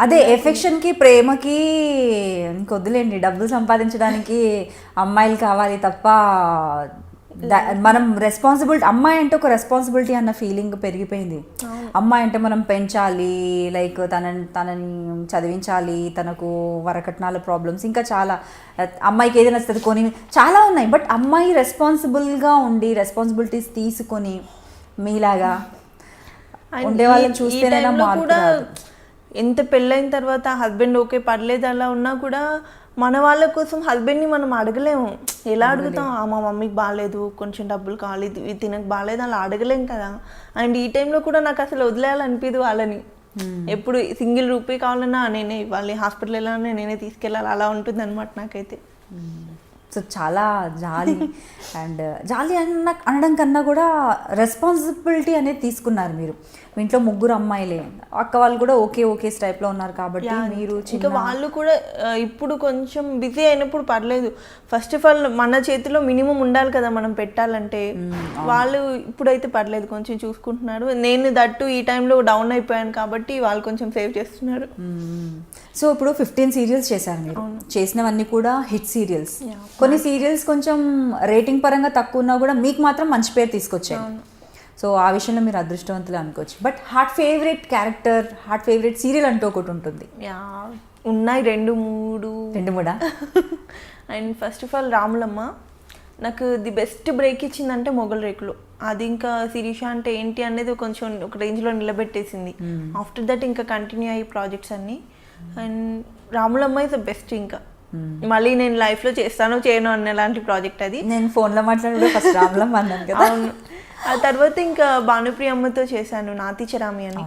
అదే ఎఫెక్షన్కి ప్రేమకి ఇంకొద్దులేండి, డబ్బులు సంపాదించడానికి అమ్మాయిలు కావాలి తప్ప మనం రెస్పాన్సిబిలిటీ, అమ్మాయి అంటే ఒక రెస్పాన్సిబిలిటీ అన్న ఫీలింగ్ పెరిగిపోయింది. అమ్మాయి అంటే మనం పెంచాలి, లైక్ తనని చదివించాలి, తనకు వరకట్నాల ప్రాబ్లమ్స్ ఇంకా చాలా, అమ్మాయికి ఏదైనా నచ్చుతుంది కొని చాలా ఉన్నాయి. బట్ అమ్మాయి రెస్పాన్సిబుల్గా ఉండి రెస్పాన్సిబిలిటీస్ తీసుకొని మీలాగా ఉండే వాళ్ళని చూస్తేనైనా మార్పు రాదు. ఎంత పెళ్ళైన తర్వాత హస్బెండ్ ఓకే పర్లేదు అలా ఉన్నా కూడా మన వాళ్ళ కోసం హస్బెండ్ని మనం అడగలేము. ఎలా అడుగుతాం? మా మమ్మీకి బాగాలేదు, కొంచెం డబ్బులు కావాలి, ఇది తినకు బాగాలేదు, అలా అడగలేం కదా. అండ్ ఈ టైంలో కూడా నాకు అసలు వదిలేయాలనిపించదు వాళ్ళని. ఎప్పుడు సింగిల్ రూపీ కావాలన్నా నేనే ఇవ్వాలి, హాస్పిటల్ వెళ్ళాలన్నా నేనే తీసుకెళ్ళాలి, అలా ఉంటుంది అనమాట నాకైతే. సో చాలా జాలి అండ్ జాలి అనడం కన్నా కూడా రెస్పాన్సిబిలిటీ అనేది తీసుకున్నారు మీరు. మీ ఇంట్లో ముగ్గురు అమ్మాయిలే, అక్క వాళ్ళు కూడా ఓకే టైప్లో ఉన్నారు కాబట్టి మీరు ఇంకా వాళ్ళు కూడా ఇప్పుడు కొంచెం బిజీ అయినప్పుడు పర్లేదు. ఫస్ట్ ఆఫ్ ఆల్ మన చేతిలో మినిమం ఉండాలి కదా మనం పెట్టాలంటే. వాళ్ళు ఇప్పుడైతే పర్లేదు, కొంచెం చూసుకుంటున్నారు. నేను దట్టు ఈ టైంలో డౌన్ అయిపోయాను కాబట్టి వాళ్ళు కొంచెం సేవ్ చేస్తున్నారు. సో ఇప్పుడు 15 సీరియల్స్ చేశారు మీరు, చేసినవన్నీ కూడా హిట్ సీరియల్స్. కొన్ని సీరియల్స్ కొంచెం రేటింగ్ పరంగా తక్కువ ఉన్నా కూడా మీకు మాత్రం మంచి పేరు తీసుకొచ్చాయి. సో ఆ విషయంలో మీరు అదృష్టవంతులు అనుకోవచ్చు. But heart favourite character, heart favourite serial అంటూ ఒకటి ఉంటుంది. ఉన్నాయి 2-3. And first of all Ramulamma నాకు ది బెస్ట్ బ్రేక్ ఇచ్చిందంటే మొగల్ రేకులు. అది ఇంకా శిరీష అంటే ఏంటి అనేది కొంచెం ఒక రేంజ్లో నిలబెట్టేసింది. ఆఫ్టర్ దట్ ఇంకా కంటిన్యూ అయ్యి ప్రాజెక్ట్స్ అన్నీ. And Ramulamma is the best. ఇంకా మళ్ళీ నేను లైఫ్లో చేస్తానో చేయను అన్నలాంటి ప్రాజెక్ట్ అది. నేను ఫోన్లో మాట్లాడే ఫస్ట్ రాములమ్మ అన్నాను కదా. అవును. ఆ తర్వాత ఇంకా భానుప్రియ అమ్మతో చేశాను నాతి చరామి అని.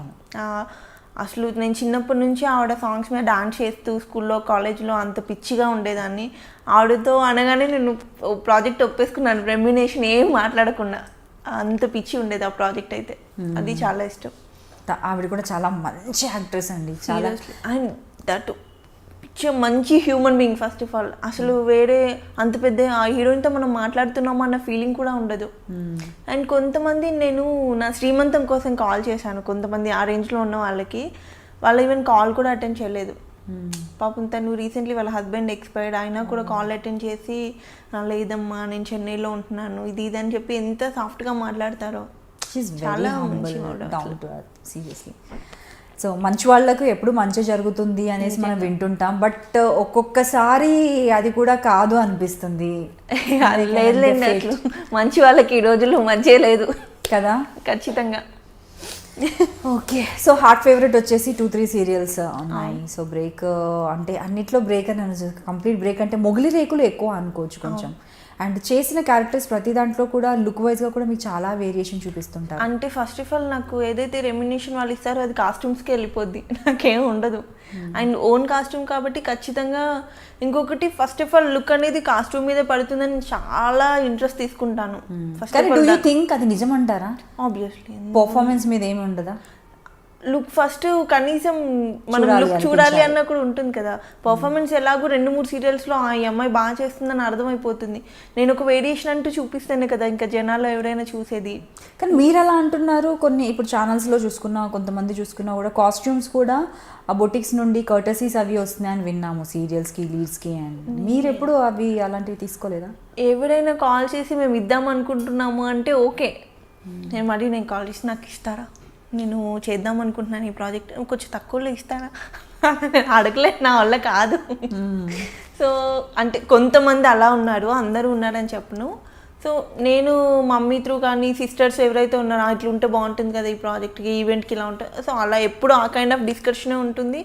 అసలు నేను చిన్నప్పటి నుంచి ఆవిడ సాంగ్స్ మీద డాన్స్ చేస్తూ స్కూల్లో కాలేజ్లో అంత పిచ్చిగా ఉండేదాన్ని. ఆవిడతో అనగానే నేను ప్రాజెక్ట్ ఒప్పేసుకున్నాను, రెమ్యునేషన్ ఏం మాట్లాడకుండా. అంత పిచ్చి ఉండేది ఆ ప్రాజెక్ట్ అయితే. అది చాలా ఇష్టం. ఆవిడ కూడా చాలా మంచి యాక్ట్రెస్ అండి, చాలా. అండ్ దట్ మంచి human being first of all. అసలు వేరే అంత పెద్ద ఆ హీరోయిన్తో మనం మాట్లాడుతున్నాము అన్న ఫీలింగ్ కూడా ఉండదు. అండ్ కొంతమంది నేను నా శ్రీమంతం కోసం కాల్ చేశాను, కొంతమంది ఆ రేంజ్లో ఉన్న వాళ్ళకి. వాళ్ళు ఈవెన్ కాల్ కూడా అటెండ్ చేయలేదు. పాపం తను రీసెంట్లీ వాళ్ళ హస్బెండ్ ఎక్స్పైర్డ్ అయినా కూడా కాల్ అటెండ్ చేసి లేదమ్మా నేను చెన్నైలో ఉంటున్నాను ఇది అని చెప్పి ఎంత సాఫ్ట్గా మాట్లాడతారో. చాలా సీరియస్లీ. సో మంచి వాళ్ళకు ఎప్పుడు మంచి జరుగుతుంది అనేసి మనం వింటుంటాం. బట్ ఒక్కొక్కసారి అది కూడా కాదు అనిపిస్తుంది. లేదు, మంచి వాళ్ళకి ఈ రోజుల్లో మంచి లేదు కదా. ఖచ్చితంగా. ఓకే. సో హార్ట్ ఫేవరెట్ వచ్చేసి 2-3 సీరియల్స్ ఉన్నాయి. సో బ్రేక్ అంటే అన్నిట్లో బ్రేక్ అని కంప్లీట్ బ్రేక్ అంటే మొగలి రేకులు ఎక్కువ అనుకోవచ్చు కొంచెం. అండ్ చేసిన క్యారెక్టర్స్ ప్రతి దాంట్లో కూడా లుక్ వైజ్గా కూడా మీకు చాలా వేరియేషన్ చూపిస్తుంటారు. అంటే ఫస్ట్ ఆఫ్ ఆల్ నాకు ఏదైతే రెమ్యునేషన్ వాళ్ళు ఇస్తారో అది కాస్ట్యూమ్స్కి వెళ్ళిపోద్ది, నాకేం ఉండదు. అండ్ ఓన్ కాస్ట్యూమ్ కాబట్టి ఖచ్చితంగా. ఇంకొకటి ఫస్ట్ ఆఫ్ ఆల్ లుక్ అనేది కాస్ట్యూమ్ మీదే పడుతుందని చాలా ఇంట్రెస్ట్ తీసుకుంటాను. అది నిజమంటారా? ఆబ్వియస్లీ. పర్ఫార్మెన్స్ మీద ఏమి ఉండదా? లుక్ ఫస్ట్ కనీసం మనం లుక్ చూడాలి అన్న కూడా ఉంటుంది కదా. పర్ఫార్మెన్స్ ఎలాగో 2-3 సీరియల్స్లో ఈ అమ్మాయి బాగా చేస్తుందని అర్థమైపోతుంది. నేను ఒక వేరియేషన్ అంటూ చూపిస్తేనే కదా ఇంకా జనాల్లో ఎవరైనా చూసేది. కానీ మీరు ఎలా అంటున్నారు? కొన్ని ఇప్పుడు ఛానల్స్లో చూసుకున్నా, కొంతమంది చూసుకున్నా కూడా కాస్ట్యూమ్స్ కూడా ఆ బొటిక్స్ నుండి కర్టసీస్ అవి వస్తున్నాయని విన్నాము సీరియల్స్కి, లీడ్స్కి. అండ్ మీరు ఎప్పుడు అవి అలాంటివి తీసుకోలేదా? ఎవరైనా కాల్ చేసి మేము ఇద్దాం అనుకుంటున్నాము అంటే ఓకే, నేను కాల్ చేసి నాకు ఇస్తారా, నేను చేద్దాం అనుకుంటున్నాను ఈ ప్రాజెక్ట్, కొంచెం తక్కువలో ఇస్తారా, అడగలేదు, నా వల్ల కాదు. సో అంటే కొంతమంది అలా ఉన్నారు, అందరూ ఉన్నారని చెప్పను. సో నేను మమ్మీ త్రూ కానీ సిస్టర్స్ ఎవరైతే ఉన్నారో ఇట్లా ఉంటే బాగుంటుంది కదా ఈ ప్రాజెక్ట్కి, ఈవెంట్కి ఇలా ఉంటుంది. సో అలా ఎప్పుడు ఆ కైండ్ ఆఫ్ డిస్కషనే ఉంటుంది.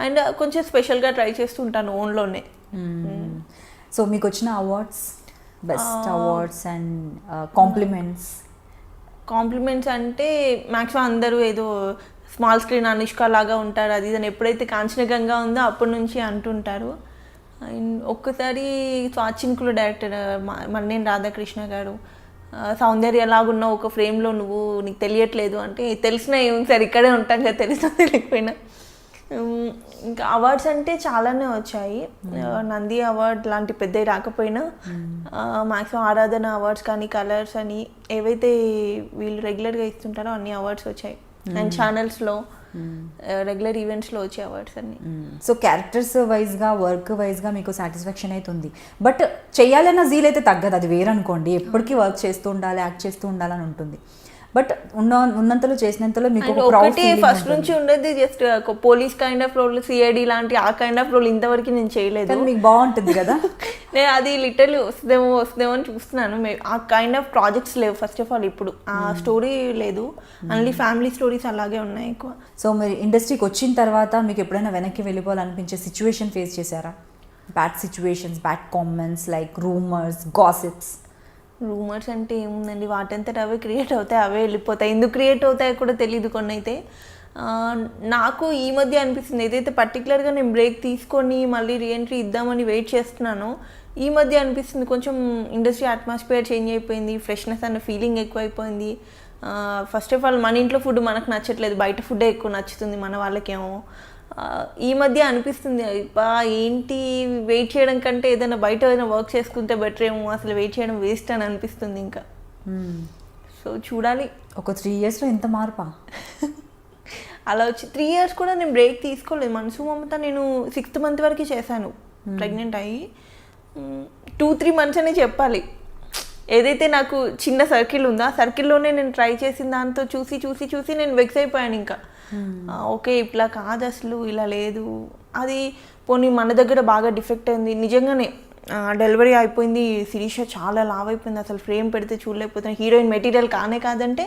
అండ్ కొంచెం స్పెషల్గా ట్రై చేస్తుంటాను ఓన్లోనే. సో మీకు వచ్చిన awards, best awards and compliments అంటే మ్యాక్సిమం అందరూ ఏదో స్మాల్ స్క్రీన్ అనుష్క లాగా ఉంటారు అది ఇది అని ఎప్పుడైతే కాంచనగంగా ఉందో అప్పటి నుంచి అంటుంటారు. అండ్ ఒక్కసారి స్వాచింకులు డైరెక్టర్ మన్నేని రాధాకృష్ణ గారు సౌందర్య ఎలాగున్నా ఒక ఫ్రేమ్లో నీకు తెలియట్లేదు అంటే తెలిసినా ఏమి సార్ ఇక్కడే ఉంటాం కదా, తెలిసినా తెలియకపోయినా. ఇంకా అవార్డ్స్ అంటే చాలానే వచ్చాయి. నంది అవార్డ్ లాంటి పెద్దవి రాకపోయినా మ్యాక్సిమం ఆరాధన అవార్డ్స్ కానీ కలర్స్ అని ఏవైతే వీళ్ళు రెగ్యులర్గా ఇస్తుంటారో అన్ని అవార్డ్స్ వచ్చాయి. అండ్ ఛానల్స్లో రెగ్యులర్ ఈవెంట్స్లో వచ్చే అవార్డ్స్ అన్ని. సో క్యారెక్టర్స్ వైజ్గా వర్క్ వైజ్గా మీకు సాటిస్ఫాక్షన్ అయితే ఉంది, బట్ చేయాలన్న జీల్ అయితే తగ్గదు, అది వేరనుకోండి. ఎప్పటికీ వర్క్ చేస్తూ ఉండాలి, యాక్ట్ చేస్తూ ఉండాలని ఉంటుంది. బట్ ఉన్నంతలో చేసినంతలో మీకు ఒకటి ఫస్ట్ నుంచి ఉండేది just police kind of role, CID లాంటి ఆ కైండ్ ఆఫ్ రోల్ ఇంతవరకు నేను చేయలేదు. మీకు బాగుంటుంది కదా. నేను అది లిటరల్లీ వస్తుందేమో అని చూస్తున్నాను. ఆ కైండ్ ఆఫ్ ప్రాజెక్ట్స్ లేవు ఫస్ట్ ఆఫ్ ఆల్, ఇప్పుడు ఆ స్టోరీ లేదు, ఓన్లీ ఫ్యామిలీ స్టోరీస్ అలాగే ఉన్నాయి ఎక్కువ. సో మీరు ఇండస్ట్రీకి వచ్చిన తర్వాత మీకు ఎప్పుడైనా వెనక్కి వెళ్ళిపోవాలనిపించే సిచ్యువేషన్ ఫేస్ చేశారా? Bad situations, bad comments, like rumours, gossips. Rumours అంటే ఏముందండి, వాటంతట అవే క్రియేట్ అవుతాయి, అవే వెళ్ళిపోతాయి. ఎందుకు క్రియేట్ అవుతాయో కూడా తెలియదు కొన్ని అయితే. నాకు ఈ మధ్య అనిపిస్తుంది, ఏదైతే పర్టికులర్గా నేను బ్రేక్ తీసుకొని మళ్ళీ రీఎంట్రీ ఇద్దామని వెయిట్ చేస్తున్నానో, ఈ మధ్య అనిపిస్తుంది కొంచెం ఇండస్ట్రీ అట్మాస్ఫియర్ చేంజ్ అయిపోయింది, ఫ్రెష్నెస్ అన్న ఫీలింగ్ ఎక్కువైపోయింది. ఫస్ట్ ఆఫ్ ఆల్ మన ఇంట్లో ఫుడ్ మనకు నచ్చట్లేదు, బయట ఫుడ్డే ఎక్కువ నచ్చుతుంది మన వాళ్ళకేమో. ఈ మధ్య అనిపిస్తుంది ఏంటి వెయిట్ చేయడం కంటే ఏదైనా బయట ఏదైనా వర్క్ చేసుకుంటే బెటర్ ఏమో, అసలు వెయిట్ చేయడం వేస్ట్ అని అనిపిస్తుంది ఇంకా. సో చూడాలి. ఒక 3 yearsలో ఎంత మార్పా? అలా వచ్చి 3 years కూడా నేను బ్రేక్ తీసుకోలేదు. మనసు మమత నేను 6th month వరకు చేశాను ప్రెగ్నెంట్ అయ్యి. 2-3 months అనే చెప్పాలి. ఏదైతే నాకు చిన్న సర్కిల్ ఉందో ఆ సర్కిల్లోనే నేను ట్రై చేసిన దాంతో చూసి చూసి చూసి నేను వెక్స్ అయిపోయాను ఇంకా. ఓకే ఇట్లా కాదు, అసలు ఇలా లేదు. అది పోనీ మన దగ్గర బాగా డిఫెక్ట్ అయింది నిజంగానే. డెలివరీ అయిపోయింది, శిరీష చాలా లావ్ అయిపోయింది, అసలు ఫ్రేమ్ పెడితే చూడలేకపోతున్నాను, హీరోయిన్ మెటీరియల్ కానే కాదంటే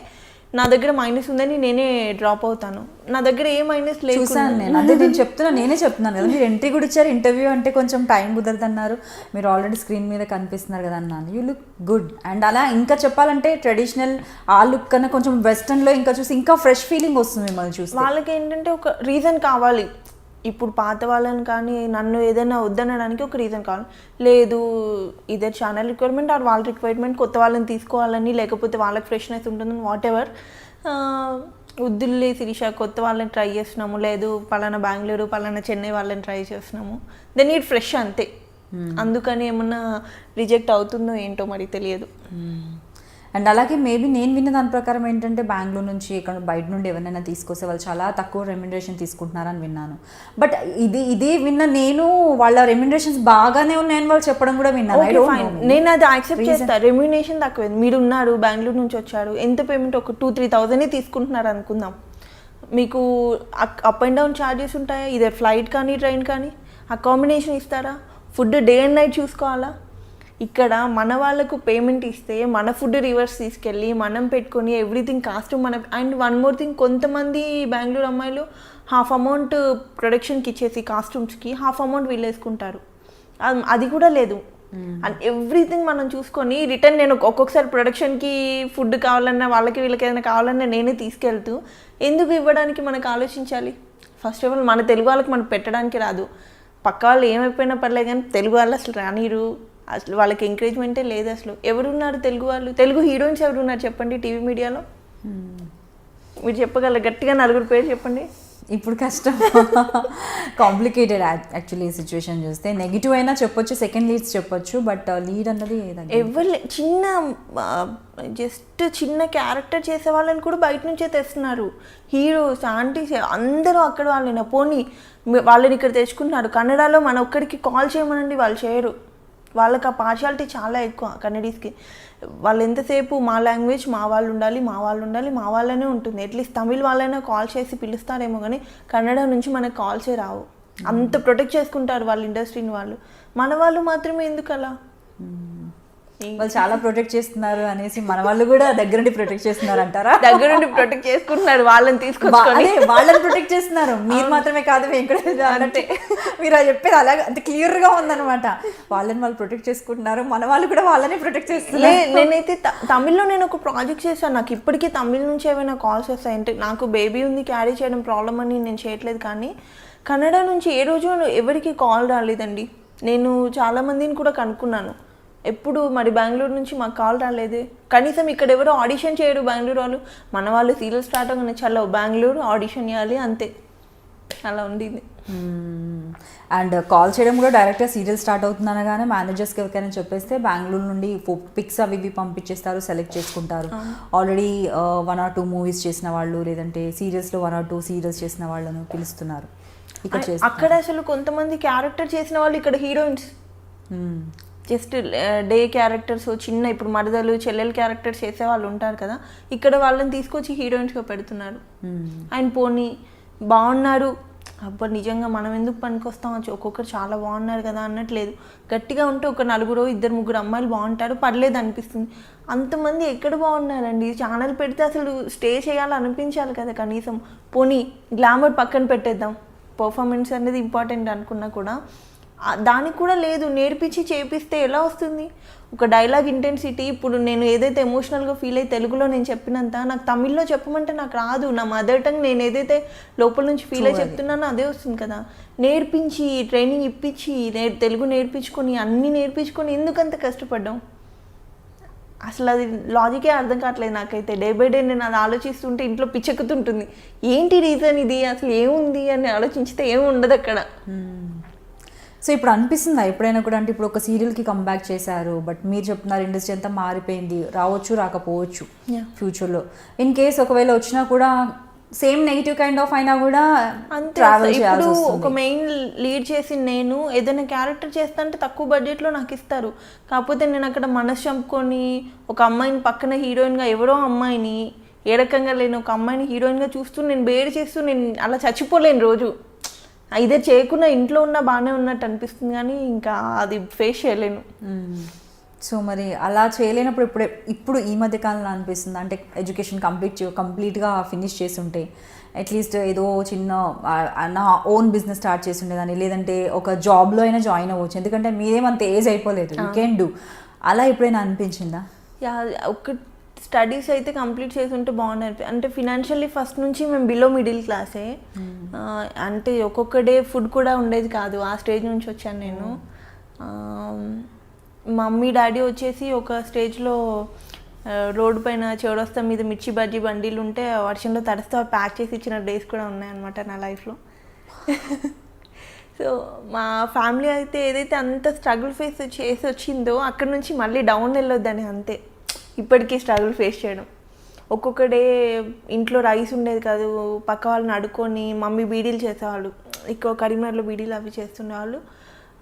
నా దగ్గర మైనస్ ఉందని నేనే డ్రాప్ అవుతాను. నా దగ్గర ఏ మైనస్ లేదు. చూసాను నేను, అదే నేను నేనే చెప్తున్నాను కదా, మీరు ఎంట్రీ కూడా ఇచ్చారు, ఇంటర్వ్యూ అంటే కొంచెం టైం కుదరదు అన్నారు, మీరు ఆల్రెడీ స్క్రీన్ మీద కనిపిస్తున్నారు కదా అన్నాను. You look good. అండ్ అలా ఇంకా చెప్పాలంటే ట్రెడిషనల్ ఆ లుక్ కన్నా కొంచెం వెస్టర్న్లో ఇంకా చూసి ఇంకా ఫ్రెష్ ఫీలింగ్ వస్తుంది మిమ్మల్ని చూసి. వాళ్ళకి ఏంటంటే ఒక రీజన్ కావాలి. ఇప్పుడు పాత వాళ్ళని కానీ నన్ను ఏదైనా వద్దనడానికి ఒక రీజన్ కావాలి. లేదు ఇదే ఛానల్ రిక్వైర్మెంట్ ఆర్ వాళ్ళ రిక్వైర్మెంట్, కొత్త వాళ్ళని తీసుకోవాలని, లేకపోతే వాళ్ళకి ఫ్రెష్నెస్ ఉంటుందని, వాట్ ఎవర్. వద్దులే శిరీష కొత్త వాళ్ళని ట్రై చేస్తున్నాము, లేదు పలానా బెంగళూరు పలానా చెన్నై వాళ్ళని ట్రై చేస్తున్నాము, దెన్ నీడ్ ఫ్రెష్ అంతే. అందుకని ఏమన్నా రిజెక్ట్ అవుతుందో ఏంటో మరి తెలియదు. అండ్ అలాగే మేబీ నేను విన్న దాని ప్రకారం ఏంటంటే బెంగళూరు నుంచి ఇక్కడ బయట నుండి ఎవరైనా తీసుకొస్తే వాళ్ళు చాలా తక్కువ రెమ్యునరేషన్ తీసుకుంటున్నారని విన్నాను. బట్ ఇది విన్న నేను వాళ్ళ రెమ్యునరేషన్స్ బాగానే ఉన్నాయని వాళ్ళు చెప్పడం కూడా విన్నాను. నేను అది యాక్సెప్ట్ చేస్తాను. రెమ్యునరేషన్ తక్కువ, మీరు ఉన్నారు బెంగళూరు నుంచి వచ్చారు, ఎంత పేమెంట్ ఒక 2-3,000 తీసుకుంటున్నారు అనుకుందాం. మీకు అప్ అండ్ డౌన్ ఛార్జెస్ ఉంటాయా, ఇదే ఫ్లైట్ కానీ ట్రైన్ కానీ, అకామిడేషన్ ఇస్తారా, ఫుడ్ డే అండ్ నైట్ చూసుకోవాలా. ఇక్కడ మన వాళ్ళకు పేమెంట్ ఇస్తే మన ఫుడ్ రివర్స్ తీసుకెళ్ళి మనం పెట్టుకొని ఎవ్రీథింగ్ కాస్ట్ మన. అండ్ వన్ మోర్ థింగ్, కొంతమంది బెంగళూరు అమ్మాయిలు హాఫ్ అమౌంట్ ప్రొడక్షన్కి ఇచ్చేసి కాస్ట్యూమ్స్కి హాఫ్ అమౌంట్ వీళ్ళు వేసుకుంటారు. అది కూడా లేదు. అండ్ ఎవ్రీథింగ్ మనం చూసుకొని రిటర్న్ నేను ఒక్కొక్కసారి ప్రొడక్షన్కి ఫుడ్ కావాలన్నా వాళ్ళకి వీళ్ళకి ఏదైనా కావాలన్నా నేనే తీసుకెళ్తూ ఎందుకు ఇవ్వడానికి మనకు ఆలోచించాలి. ఫస్ట్ ఆఫ్ ఆల్ మన తెలుగు వాళ్ళకి మనకు పెట్టడానికి రాదు, పక్క వాళ్ళు ఏమైపోయినా పర్లేదు కానీ తెలుగు వాళ్ళు అసలు రానిరు, అసలు వాళ్ళకి ఎంకరేజ్మెంటే లేదు. అసలు ఎవరున్నారు తెలుగు వాళ్ళు, తెలుగు హీరోయిన్స్ ఎవరున్నారు చెప్పండి టీవీ మీడియాలో? మీరు చెప్పగలరు గట్టిగా 4 పేరు చెప్పండి. ఇప్పుడు కష్టం, కాంప్లికేటెడ్ యాక్చువల్లీ సిచ్యువేషన్ చూస్తే. నెగిటివ్ అయినా చెప్పొచ్చు, సెకండ్ లీడ్స్ చెప్పొచ్చు, బట్ లీడ్ అన్నది ఎవరు జస్ట్ చిన్న క్యారెక్టర్ చేసే వాళ్ళని కూడా బయట నుంచే తెస్తున్నారు. హీరోస్ ఆంటీస్ అందరూ అక్కడ వాళ్ళైనా పోనీ వాళ్ళని ఇక్కడ తెచ్చుకుంటున్నారు. కన్నడలో మన ఒక్కడికి కాల్ చేయమనండి వాళ్ళు చేయరు. వాళ్ళకి ఆ పార్షాలిటీ చాలా ఎక్కువ కన్నడీస్కి. వాళ్ళు ఎంతసేపు మా లాంగ్వేజ్ మా వాళ్ళు ఉండాలి, మా వాళ్ళు ఉండాలి, మా వాళ్ళనే ఉంటుంది. అట్లీస్ట్ తమిళ్ వాళ్ళైనా కాల్ చేసి పిలుస్తారేమో కానీ కన్నడ నుంచి మనకు కాల్సే రావు. అంత ప్రొటెక్ట్ చేసుకుంటారు వాళ్ళ ఇండస్ట్రీని వాళ్ళు. మన వాళ్ళు మాత్రమే ఎందుకు అలా? వాళ్ళు చాలా ప్రొటెక్ట్ చేస్తున్నారు అనేసి మన వాళ్ళు కూడా దగ్గరుండి ప్రొటెక్ట్ చేస్తున్నారు అంటారా? దగ్గరుండి ప్రొటెక్ట్ చేసుకుంటున్నారు, వాళ్ళని తీసుకొచ్చి వాళ్ళని ప్రొటెక్ట్ చేస్తున్నారు. మీరు మాత్రమే కాదు అంటే మీరు అది చెప్పేది అలాగే అంత క్లియర్గా ఉందన్నమాట. వాళ్ళని వాళ్ళు ప్రొటెక్ట్ చేసుకుంటున్నారు, మన వాళ్ళు కూడా వాళ్ళని ప్రొటెక్ట్ చేస్తున్నారు. నేనైతే తమిళ్లో నేను ఒక ప్రాజెక్ట్ చేశాను. నాకు ఇప్పటికీ తమిళ్ నుంచి ఏమైనా కాల్స్ వస్తాయి అంటే, నాకు బేబీ ఉంది క్యారీ చేయడం ప్రాబ్లం అని నేను చేయట్లేదు, కానీ కన్నడ నుంచి ఏ రోజు ఎవరికి కాల్ రాలేదండి. నేను చాలామందిని కూడా కనుక్కున్నాను, ఎప్పుడు మరి బెంగళూరు నుంచి మాకు కాల్ రాలేదు. కనీసం ఇక్కడ ఎవరు ఆడిషన్ చేయరు బెంగళూరు వాళ్ళు. మన వాళ్ళు సీరియల్ స్టార్ట్ అవ్వగానే చలో బెంగళూరు ఆడిషన్ ఇవ్వాలి అంతే. అలా ఉండింది. అండ్ కాల్ చేయడం కూడా డైరెక్ట్గా సీరియల్ స్టార్ట్ అవుతుంది అనగానే మేనేజర్స్కి ఎవరికైనా చెప్పేస్తే బెంగళూరు నుండి పిక్స్ అవి ఇవి పంపించేస్తారు, సెలెక్ట్ చేసుకుంటారు. ఆల్రెడీ 1 or 2 మూవీస్ చేసిన వాళ్ళు, లేదంటే సీరియల్స్లో 1 or 2 సీరియల్స్ చేసిన వాళ్ళను పిలుస్తున్నారు. ఇక్కడ అక్కడ అసలు కొంతమంది క్యారెక్టర్ చేసిన వాళ్ళు ఇక్కడ హీరోయిన్స్, జస్ట్ డే క్యారెక్టర్స్ చిన్న, ఇప్పుడు మరదలు చెల్లెలు క్యారెక్టర్స్ చేసే వాళ్ళు ఉంటారు కదా, ఇక్కడ వాళ్ళని తీసుకొచ్చి హీరోయిన్స్గా పెడుతున్నారు. అండ్ పోనీ బాగున్నారు, అబ్బా నిజంగా మనం ఎందుకు పనికొస్తాం, ఒక్కొక్కరు చాలా బాగున్నారు కదా అన్నట్లేదు. గట్టిగా ఉంటే ఒక 4-2-3 అమ్మాయిలు బాగుంటారు, పర్లేదు అనిపిస్తుంది. అంతమంది ఎక్కడ బాగున్నారండి? ఛానల్ పెడితే అసలు స్టే చేయాలనిపించాలి కదా కనీసం. పోనీ గ్లామర్ పక్కన పెట్టేద్దాం, పర్ఫార్మెన్స్ అనేది ఇంపార్టెంట్ అనుకున్నా కూడా దానికి కూడా లేదు. నేర్పించి చేపిస్తే ఎలా వస్తుంది? ఒక డైలాగ్ ఇంటెన్సిటీ, ఇప్పుడు నేను ఏదైతే ఎమోషనల్గా ఫీల్ అయ్యి తెలుగులో నేను చెప్పినంత నాకు తమిళ్లో చెప్పమంటే నాకు రాదు. నా మదర్ టంగ్ నేను ఏదైతే లోపల నుంచి ఫీల్ అయ్యి చెప్తున్నానో అదే వస్తుంది కదా. నేర్పించి ట్రైనింగ్ ఇప్పించి తెలుగు నేర్పించుకొని అన్నీ నేర్పించుకొని ఎందుకంత కష్టపడ్డాం? అసలు అది లాజికే అర్థం కావట్లేదు నాకైతే. డే బై డే నేను అది ఆలోచిస్తుంటే ఇంట్లో పిచ్చెక్కుతుంటుంది. ఏంటి రీజన్ ఇది, అసలు ఏముంది అని ఆలోచించితే ఏమి ఉండదు అక్కడ. సో ఇప్పుడు అనిపిస్తుందా ఎప్పుడైనా కూడా, అంటే ఇప్పుడు ఒక సీరియల్కి కంబ్యాక్ చేశారు, బట్ మీరు చెప్తున్నారు ఇండస్ట్రీ అంతా మారిపోయింది, రావచ్చు రాకపోవచ్చు ఫ్యూచర్లో. ఇన్ కేస్ ఒకవేళ వచ్చినా కూడా సేమ్ నెగిటివ్ కైండ్ ఆఫ్ అయినా కూడా ట్రావెల్ చేయాల్సి వస్తుంది. ఒక మెయిన్ లీడ్ చేసి నేను ఏదైనా క్యారెక్టర్ చేస్తా అంటే తక్కువ బడ్జెట్లో నాకు ఇస్తారు. కాకపోతే నేను అక్కడ మనసు చంపుకొని ఒక అమ్మాయిని పక్కన హీరోయిన్గా, ఎవరో అమ్మాయిని ఏ రకంగా లేని ఒక అమ్మాయిని హీరోయిన్గా చూస్తూ నేను బేర్ చేస్తూ నేను అలా చచ్చిపోలేను రోజు. ఇదే చేయకుండా ఇంట్లో ఉన్న బాగానే ఉన్నట్టు అనిపిస్తుంది, కానీ ఇంకా అది ఫేస్ చేయలేను. సో మరి అలా చేయలేనప్పుడు ఇప్పుడు ఈ మధ్య కాలంలో అనిపిస్తుంది, అంటే ఎడ్యుకేషన్ కంప్లీట్గా ఫినిష్ చేసి ఉంటే అట్లీస్ట్ ఏదో చిన్న నా ఓన్ బిజినెస్ స్టార్ట్ చేసి ఉండేదాన్ని, లేదంటే ఒక జాబ్లో అయినా జాయిన్ అవ్వచ్చు, ఎందుకంటే మీరేమంత ఏజ్ అయిపోలేదు, యూ కెన్ డూ. అలా ఎప్పుడైనా అనిపించిందా? ఒక స్టడీస్ అయితే కంప్లీట్ చేసి ఉంటే బాగుంది. అంటే ఫినాన్షియల్లీ ఫస్ట్ నుంచి మేము బిలో మిడిల్ క్లాసే, అంటే ఒక్కొక్క డే ఫుడ్ కూడా ఉండేది కాదు. ఆ స్టేజ్ నుంచి వచ్చాను నేను. మమ్మీ డాడీ వచ్చేసి ఒక స్టేజ్లో రోడ్డు పైన చౌరస్తా మీద మిర్చి బజ్జీ బండీలు ఉంటే వర్షంలో తడిస్తే ప్యాక్ చేసి ఇచ్చిన డేస్ కూడా ఉన్నాయన్నమాట నా లైఫ్లో. సో మా ఫ్యామిలీ అయితే ఏదైతే అంత స్ట్రగుల్ ఫేస్ చేసి వచ్చిందో అక్కడ నుంచి మళ్ళీ డౌన్ వెళ్ళొద్దని అంతే. ఇప్పటికీ స్ట్రగుల్ ఫేస్ చేయడం. ఒక్కొక్క డే ఇంట్లో రైస్ ఉండేది కాదు, పక్క వాళ్ళని అడుక్కొని మమ్మీ బీడీలు చేసేవాళ్ళు, ఎక్కువ కరీంనగర్లో బీడీలు అవి చేస్తుండేవాళ్ళు.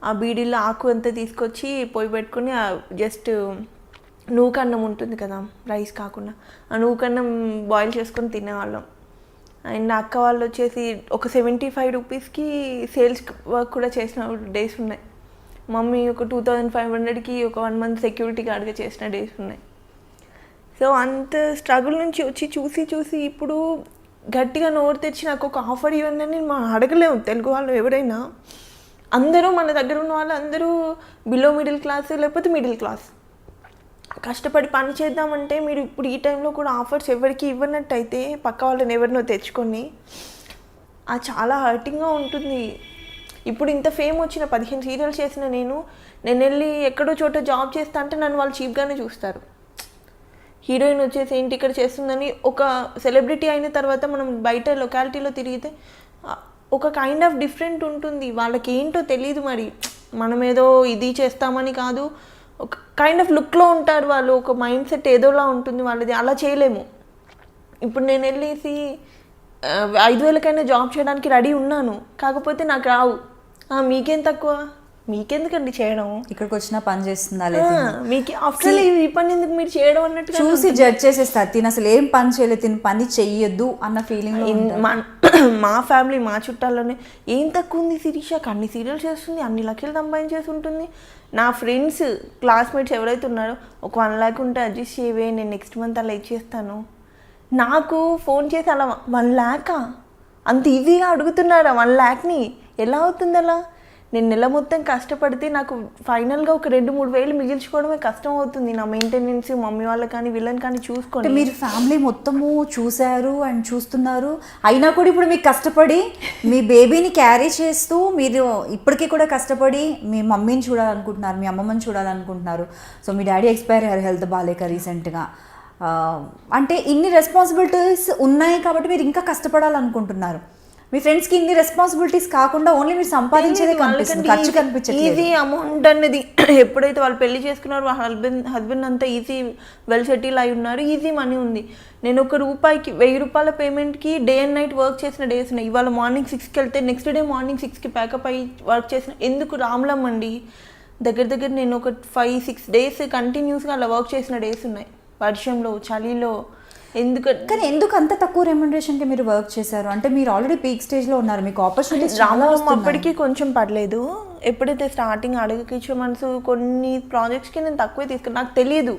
ఆ బీడీలో ఆకు అంతా తీసుకొచ్చి పొయ్యి పెట్టుకుని జస్ట్ నూకన్నం ఉంటుంది కదా రైస్ కాకుండా, ఆ నూకన్నం బాయిల్ చేసుకొని తినేవాళ్ళం. అండ్ అక్క వాళ్ళు వచ్చేసి ఒక 75 రూపీస్కి సేల్స్ వర్క్ కూడా చేసిన డేస్ ఉన్నాయి. మమ్మీ ఒక 2500కి ఒక 1 month సెక్యూరిటీ గార్డ్గా చేసిన డేస్ ఉన్నాయి. సో అంత స్ట్రగుల్ నుంచి వచ్చి చూసి ఇప్పుడు గట్టిగా నోరు తెచ్చి నాకు ఒక ఆఫర్ ఇవ్వండి అని మనం అడగలేము. తెలుగు వాళ్ళు ఎవరైనా, అందరూ మన దగ్గర ఉన్న వాళ్ళు అందరూ బిలో మిడిల్ క్లాస్ లేకపోతే మిడిల్ క్లాస్, కష్టపడి పని చేద్దామంటే మీరు ఇప్పుడు ఈ టైంలో కూడా ఆఫర్స్ ఎవరికి ఇవ్వనట్టయితే పక్క వాళ్ళని ఎవరినో తెచ్చుకొని అది చాలా హర్టింగ్గా ఉంటుంది. ఇప్పుడు ఇంత ఫేమ్ వచ్చిన 15 సీరియల్స్ చేసిన నేను వెళ్ళి ఎక్కడో చోట జాబ్ చేస్తా అంటే నన్ను వాళ్ళు చీప్గానే చూస్తారు. హీరోయిన్ వచ్చేసి ఏంటి ఇక్కడ చేస్తుందని, ఒక సెలబ్రిటీ అయిన తర్వాత మనం బయట లొకాలిటీలో తిరిగితే ఒక కైండ్ ఆఫ్ డిఫరెంట్ ఉంటుంది. వాళ్ళకి ఏంటో తెలియదు, మరి మనం ఏదో ఇది చేస్తామని కాదు, ఒక కైండ్ ఆఫ్ లుక్లో ఉంటారు వాళ్ళు, ఒక మైండ్ సెట్ ఏదోలా ఉంటుంది వాళ్ళది. అలా చేయలేము. ఇప్పుడు నేను వెళ్ళేసి 5,000కైనా జాబ్ చేయడానికి రెడీ ఉన్నాను, కాకపోతే నాకు రావు. మీకేం తక్కువ, మీకెందుకండి చేయడం, ఇక్కడికి వచ్చిన పని చేస్తుందా మీకు ఆఫ్టర్ ఈ పని ఎందుకు మీరు చేయడం అన్నట్టు చూసి జడ్జ్ చేసేస్తారు. తిని అసలు ఏం పని చేయలేదు, తిని పని చెయ్యొద్దు అన్న ఫీలింగ్. మా ఫ్యామిలీ మా చుట్టాల్లోనే ఏం తక్కువ ఉంది శిరీషకి, అన్ని సీరియల్స్ చేస్తుంది, అన్ని లక్షలు సంపాదించేసి ఉంటుంది. నా ఫ్రెండ్స్ క్లాస్మేట్స్ ఎవరైతే ఉన్నారో ఒక 1 lakh ఉంటే అడ్జస్ట్ చేయవే, నేను నెక్స్ట్ మంత్ అలా ఇచ్చేస్తాను. నాకు ఫోన్ చేసి అలా 1 lakh అంత ఈజీగా అడుగుతున్నారా? 1 lakhని ఎలా అవుతుంది అలా? నేను నెల మొత్తం కష్టపడితే నాకు ఫైనల్గా ఒక 2-3 వేలు మిగిల్చుకోవడమే కష్టం అవుతుంది. నా మెయింటెనెన్స్ మమ్మీ వాళ్ళకి కానీ వీళ్ళని కానీ చూసుకోండి. మీరు ఫ్యామిలీ మొత్తము చూశారు అండ్ చూస్తున్నారు, అయినా కూడా ఇప్పుడు మీకు కష్టపడి మీ బేబీని క్యారీ చేస్తూ మీరు ఇప్పటికీ కూడా కష్టపడి మీ మమ్మీని చూడాలనుకుంటున్నారు, మీ అమ్మమ్మని చూడాలనుకుంటున్నారు. సో మీ డాడీ ఎక్స్పైర్ అయ్యారు హెల్త్ బాగాలేక రీసెంట్గా. అంటే ఇన్ని రెస్పాన్సిబిలిటీస్ ఉన్నాయి కాబట్టి మీరు ఇంకా కష్టపడాలనుకుంటున్నారు. మీ ఫ్రెండ్స్కి ఇన్ని రెస్పాన్సిబిలిటీస్ కాకుండా ఓన్లీ మీరు సంపాదించేదే కనిపిస్తుంది, ఖర్చు కనిపించట్లేదు. ఈజీ అమౌంట్ అనేది ఎప్పుడైతే వాళ్ళు పెళ్లి చేసుకున్నారో వాళ్ళ హస్బెండ్ అంతా ఈజీ వెల్ సెటిల్ అయి ఉన్నారు, ఈజీ మనీ ఉంది. నేను ₹1 ₹1000 పేమెంట్కి డే అండ్ నైట్ వర్క్ చేసిన డేస్ ఉన్నాయి. ఇవాళ మార్నింగ్ 6కి వెళ్తే నెక్స్ట్ డే మార్నింగ్ 6కి ప్యాకప్ అయ్యి వర్క్ చేసిన, ఎందుకు రామ్లమ్మండి దగ్గర నేను ఒక 5-6 డేస్ కంటిన్యూస్గా అలా వర్క్ చేసిన డేస్ ఉన్నాయి, వర్షంలో చలిలో. కానీ ఎందుకు అంత తక్కువ రెమ్యునరేషన్కి మీరు వర్క్ చేశారు? అంటే మీరు ఆల్రెడీ పీక్ స్టేజ్లో ఉన్నారు, మీకు ఆపర్చునిటీస్ చాలా వస్తున్నాయి. అప్పటికి కొంచెం పడలేదు. ఎప్పుడైతే స్టార్టింగ్ అడగకిచ్చే మనసు కొన్ని ప్రాజెక్ట్స్కి నేను తక్కువే తీసుకున్నాను. నాకు తెలియదు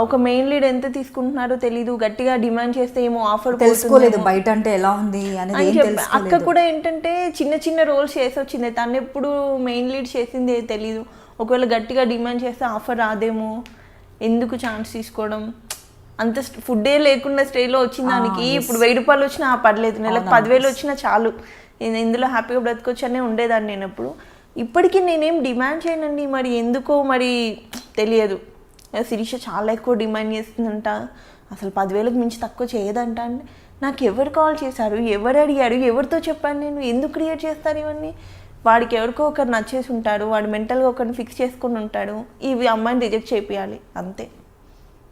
ఒక మెయిన్ లీడ్ ఎంత తీసుకుంటున్నారో తెలీదు, గట్టిగా డిమాండ్ చేస్తే ఏమో ఆఫర్ తెలుసుకోలేదు బయట అంటే ఎలా ఉంది అనేది. అక్క కూడా ఏంటంటే చిన్న రోల్స్ చేసి వచ్చింది, తను ఎప్పుడు మెయిన్ లీడ్ చేసింది తెలీదు. ఒకవేళ గట్టిగా డిమాండ్ చేస్తే ఆఫర్ రాదేమో, ఎందుకు ఛాన్స్ తీసుకోవడం, అంత ఫుడ్డే లేకుండా స్టేలో వచ్చిన దానికి ఇప్పుడు ₹1000 వచ్చినా పర్లేదు, నెలకు 10,000 వచ్చినా చాలు, నేను ఇందులో హ్యాపీగా బ్రతకొచ్చు అనే ఉండేదాన్ని నేను ఎప్పుడు. ఇప్పటికీ నేనేం డిమాండ్ చేయనండి, మరి ఎందుకో మరి తెలియదు. శిరీష చాలా ఎక్కువ డిమాండ్ చేస్తుందంట, అసలు 10,000కి మించి తక్కువ చేయదంట. అంటే నాకు ఎవరు కాల్ చేశారు, ఎవరు అడిగారు, ఎవరితో చెప్పాను నేను, ఎందుకు క్రియేట్ చేస్తారు ఇవన్నీ? వాడికి ఎవరికో ఒకరు నచ్చేసి ఉంటాడు, వాడు మెంటల్గా ఒకరిని ఫిక్స్ చేసుకొని ఉంటాడు, ఇవి అమ్మాయిని రిజెక్ట్ చేయాలి అంతే.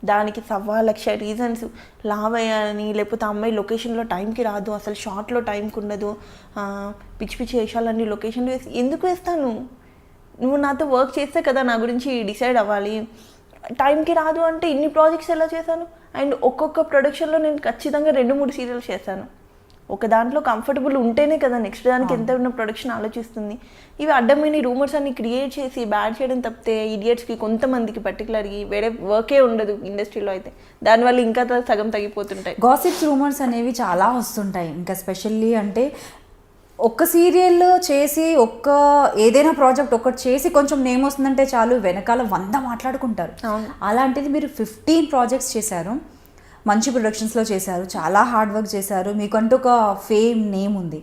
దానికి 1,00,000 రీజన్స్, లావ్ అయ్యాలని, లేకపోతే అమ్మాయి లొకేషన్లో టైంకి రాదు, అసలు షార్ట్లో టైంకి ఉండదు, పిచ్చి పిచ్చి వేషాలన్నీ లొకేషన్లో వేసి ఎందుకు వేస్తాను? నువ్వు నాతో వర్క్ చేస్తే కదా నా గురించి డిసైడ్ అవ్వాలి. టైంకి రాదు అంటే ఇన్ని ప్రాజెక్ట్స్ ఎలా చేశాను? అండ్ ఒక్కొక్క ప్రొడక్షన్లో నేను ఖచ్చితంగా 2-3 సీరియల్స్ చేశాను. ఒక దాంట్లో కంఫర్టబుల్ ఉంటేనే కదా నెక్స్ట్ దానికి ఎంత ఉన్న ప్రొడక్షన్ ఆలోచిస్తుంది. ఇవి అడ్డమైన రూమర్స్ అన్ని క్రియేట్ చేసి బ్యాడ్ చేయడం తప్పితే ఇడియట్స్కి కొంతమందికి పర్టికులర్గా వేరే వర్కే ఉండదు ఇండస్ట్రీలో అయితే, దానివల్ల ఇంకా సగం తగ్గిపోతుంటాయి. గాసిప్స్ రూమర్స్ అనేవి చాలా వస్తుంటాయి. ఇంకా స్పెషల్లీ అంటే ఒక్క సీరియల్ చేసి ఏదైనా ప్రాజెక్ట్ ఒకటి చేసి కొంచెం నేమ్ వస్తుందంటే చాలు, వెనకాల 100 మాట్లాడుకుంటారు. అలాంటిది మీరు 15 ప్రాజెక్ట్స్ చేశారు, మంచి ప్రొడక్షన్స్లో చేశారు, చాలా హార్డ్ వర్క్ చేశారు, మీకంటూ ఒక ఫేమ్ నేమ్ ఉంది.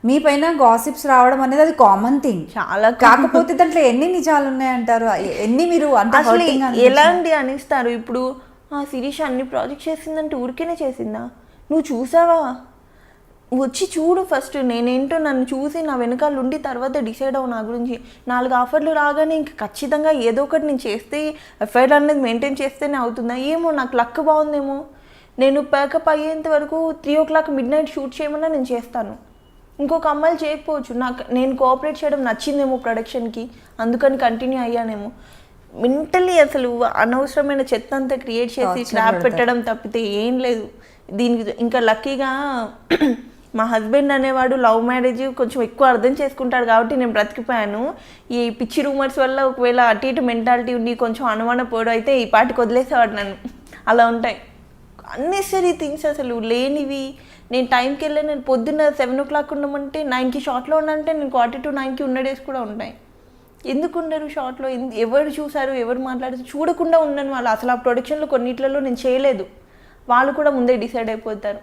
మీ పైన గాసిప్స్ రావడం అనేది అది కామన్ థింగ్ చాలా. కాకపోతే దాంట్లో ఎన్ని నిజాలు ఉన్నాయంటారు, ఎన్ని మీరు అంటే ఎలాంటి అనిస్తారు? ఇప్పుడు శిరీష అన్ని ప్రాజెక్ట్స్ చేసిందంటే ఊరికేనే చేసిందా? నువ్వు చూసావా? వచ్చి చూడు ఫస్ట్, నేనేంటో నన్ను చూసి నా వెనకాల ఉండి తర్వాత డిసైడ్ అవ్వు నా గురించి. 4 ఆఫర్లు రాగానే ఇంక ఖచ్చితంగా ఏదో ఒకటి నేను చేస్తే ఎఫ్ఐఆర్ అనేది మెయింటైన్ చేస్తేనే అవుతుందా? ఏమో నాకు లక్ బాగుందేమో, నేను ప్యాకప్ అయ్యేంత వరకు 3 o'clock midnight షూట్ చేయమన్నా నేను చేస్తాను. ఇంకొక అమ్మాయిలు చేయకపోవచ్చు, నేను కోఆపరేట్ చేయడం నచ్చిందేమో ప్రొడక్షన్కి, అందుకని కంటిన్యూ అయ్యానేమో. మెంటలీ అసలు అనవసరమైన చెత్త అంతా క్రియేట్ చేసి స్లాబ్ పెట్టడం తప్పితే ఏం లేదు దీనికి. ఇంకా లక్కీగా మా హస్బెండ్ అనేవాడు లవ్ మ్యారేజ్ కొంచెం ఎక్కువ అర్థం చేసుకుంటాడు కాబట్టి నేను బ్రతికిపోయాను. ఈ పిచ్చి రూమర్స్ వల్ల ఒకవేళ అటు ఇటు మెంటాలిటీ ఉండి కొంచెం అనుమానపోవడం అయితే ఈ పాటికి వదిలేసేవాడు నన్ను. అలా ఉంటాయి అన్నెసరీ థింగ్స్, అసలు లేనివి. నేను టైంకి వెళ్ళి నేను పొద్దున్న 7 o'clock ఉండమంటే 9కి షార్ట్లో ఉన్నంటే నేను 8:45కి ఉన్న డేస్ కూడా ఉంటాయి. ఎందుకు ఉండరు షార్ట్లో? ఎవరు చూసారు, ఎవరు మాట్లాడారు చూడకుండా ఉన్నాను. వాళ్ళు అసలు ఆ ప్రొడక్షన్లో కొన్నిట్లలో నేను చేయలేదు, వాళ్ళు కూడా ముందే డిసైడ్ అయిపోతారు.